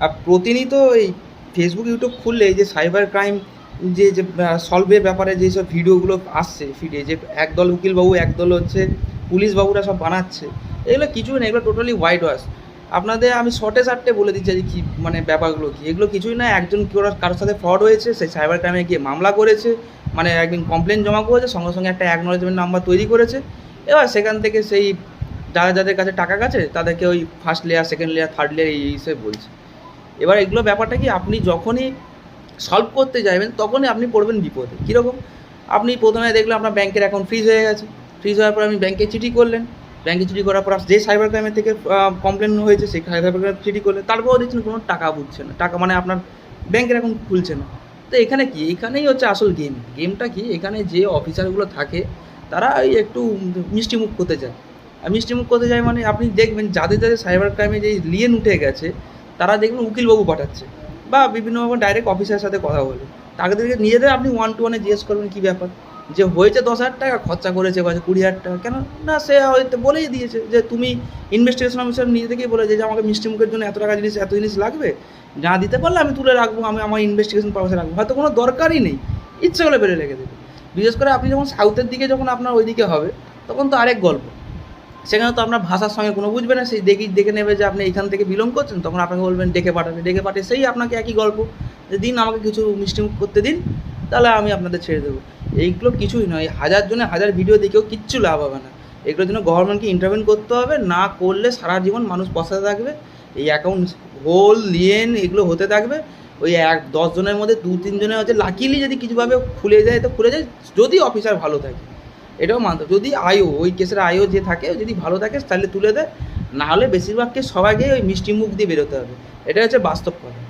আর প্রতিনিয়ত এই Facebook YouTube খুললে এই যে সাইবার ক্রাইম যে যে সলভের ব্যাপারে যেসব ভিডিওগুলো আসছে ফিডে, যে একদল উকিলবাবু একদল হচ্ছে পুলিশবাবুরা সব বানাচ্ছে, এগুলো কিছুই না, এগুলো টোটালি হোয়াইট ওয়াশ। আপনাদের আমি শর্টে শার্টে বলে দিচ্ছি যে কী মানে ব্যাপারগুলো কী। এগুলো কিছুই না, একজন কারোর সাথে ফ্রড হয়েছে, সেই সাইবার ক্রাইমে গিয়ে মামলা করেছে, মানে একদিন কমপ্লেন জমা করেছে, সঙ্গে সঙ্গে একটা অ্যাকনোলেজমেন্ট নাম্বার তৈরি করেছে। এবার সেখান থেকে সেই যাদের কাছে টাকা গেছে তাদেরকে ওই first layer, second layer, third layer এই হিসেবে বলছে। এবার এগুলো ব্যাপারটা কি, আপনি যখনই সলভ করতে যাবেন তখনই আপনি পড়বেন বিপদে। কীরকম? আপনি প্রথমে দেখলেন আপনার ব্যাংকের অ্যাকাউন্ট ফ্রিজ হয়ে গেছে, ফ্রিজ হওয়ার পর আপনি ব্যাংকে চিঠি করলেন, ব্যাংকে চিঠি করার পর যে সাইবার ক্রাইমের থেকে কমপ্লেন হয়েছে সেই সাইবার ক্রাইম চিঠি করলেন, তারপরেও দেখছেন কোনো টাকা বুঝছে না, টাকা মানে আপনার ব্যাংকের অ্যাকাউন্ট খুলছে না। তো এখানে কি, এখানেই হচ্ছে আসল গেমটা কি, এখানে যে অফিসারগুলো থাকে তারা ওই একটু মিষ্টিমুখ করতে যায়। আর মিষ্টিমুখ করতে যায় মানে আপনি দেখবেন যাদের সাইবার ক্রাইমে যে লিয়েন উঠে গেছে তারা দেখবেন উকিলবাবু পাঠাচ্ছে বা বিভিন্নভাবে ডাইরেক্ট অফিসারের সাথে কথা বলে, তাদেরকে নিজেদের আপনি 1 to 1 জিজ্ঞেস করবেন কী ব্যাপার, যে হয়েছে 10,000 টাকা খরচা করেছে বা 20,000 টাকা, কেন না সে হয়তো বলেই দিয়েছে যে তুমি ইনভেস্টিগেশন অফিসার নিজে থেকেই বলেছে যে আমাকে মিষ্টি মুখের জন্য এত টাকা জিনিস এত জিনিস লাগবে, না দিতে পারলে আমি তুলে রাখবো, আমি আমার ইনভেস্টিগেশন পারপাসে রাখবো, হয়তো কোনো দরকারই নেই, ইচ্ছে করে বেড়ে রেখে দেবে। বিশেষ করে আপনি যখন সাউথের দিকে যখন আপনার ওইদিকে হবে তখন তো আরেক গল্প, সেখানে তো আপনার ভাষার সঙ্গে কোনো বুঝবে না, সেই দেখে নেবে যে আপনি এখান থেকে বিলং করছেন, তখন আপনাকে বলবেন ডেকে পাঠিয়ে সেই আপনাকে একই গল্প, যে দিন আমাকে কিছু মিষ্টিমুখ করতে দিন, তাহলে আমি আপনাদের ছেড়ে দেবো। এইগুলো কিছুই নয়, হাজার জনে হাজার ভিডিও দেখেও কিচ্ছু লাভ হবে না। এগুলোর জন্য গভর্নমেন্টকে ইন্টারভেন করতে হবে, না করলে সারা জীবন মানুষ পয়সাতে থাকবে, এই অ্যাকাউন্ট হোল লিয়েন এগুলো হতে থাকবে। ওই 10 জনের মধ্যে 2-3 জনের হচ্ছে লাকিলি যদি কিছুভাবে খুলে যায় তো খুলে যায়, যদি অফিসার ভালো থাকে, এটাও মানতে। যদি ওই কেসের যে থাকে যদি ভালো থাকে তাহলে তুলে দেয়, না হলে বেশিরভাগকে সবাইকে ওই মিষ্টি মুখ দিয়ে বেরোতে হবে, এটা হচ্ছে বাস্তব কথা।